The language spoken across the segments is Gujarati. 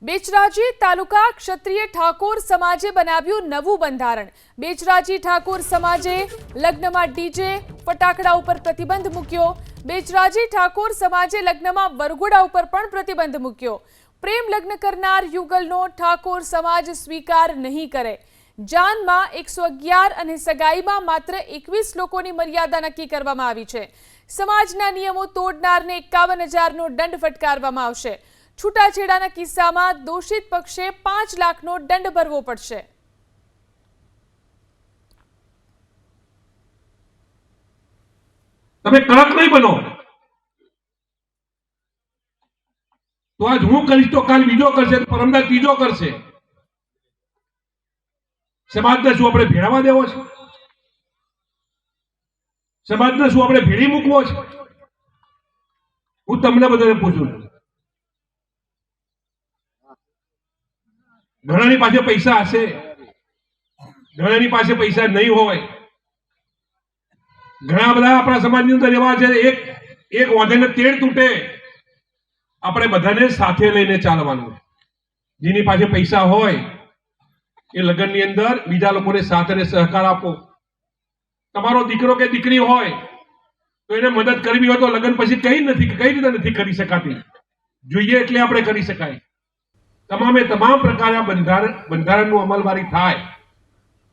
બેચરાજી તાલુકા ક્ષત્રિય ઠાકોર સમાજે બનાવ્યું નવું બંધારણ। બેચરાજી ઠાકોર સમાજે લગ્નમાં ડીજે ફટાકડા ઉપર પ્રતિબંધ મૂક્યો। બેચરાજી ઠાકોર સમાજે લગ્નમાં વરઘોડા ઉપર પણ પ્રતિબંધ મૂક્યો। પ્રેમ લગ્ન કરનાર યુગલનો ઠાકોર સમાજ સ્વીકાર નહીં કરે। જાનમાં 111 અને સગાઈમાં માત્ર 21 લોકોની મર્યાદા નક્કી કરવામાં આવી છે। સમાજના નિયમો તોડનારને 51,000નો દંડ ફટકારવામાં આવશે। છૂટાછેડાના કિસ્સામાં દોષિત પક્ષે 5 લાખનો દંડ ભરવો પડશે। તમે કડક નહીં બનો તો આજ હું કરીશ તો કાલ બીજો કરશે, પરમદા ત્રીજો કરશે। સમાજને શું આપણે ભેળવા દેવો છે? સમાજને શું આપણે ભેળી મૂકવો છે? હું તમને બધાને પૂછું છું, ઘણાની પાસે પૈસા હશે, ઘણાની પાસે પૈસા નહીં હોય। ઘણા બધા આપણા સમાજની અંદર એવા છે, એક વાંધેને તેડ તૂટે, આપણે બધાને સાથે લઈને ચાલવાનું। જેની પાસે પૈસા હોય એ લગ્નની અંદર બીજા લોકોને સાથ અને સહકાર આપો। તમારો દીકરો કે દીકરી હોય તો એને મદદ કરવી હોય તો લગ્ન પછી કઈ રીતે નથી કરી શકાતી? જોઈએ એટલે આપણે કરી શકાય। તમામે તમામ પ્રકારના બંધારણનું અમલવારી થાય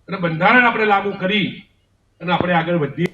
અને બંધારણ આપણે લાગુ કરી અને આપણે આગળ વધીએ।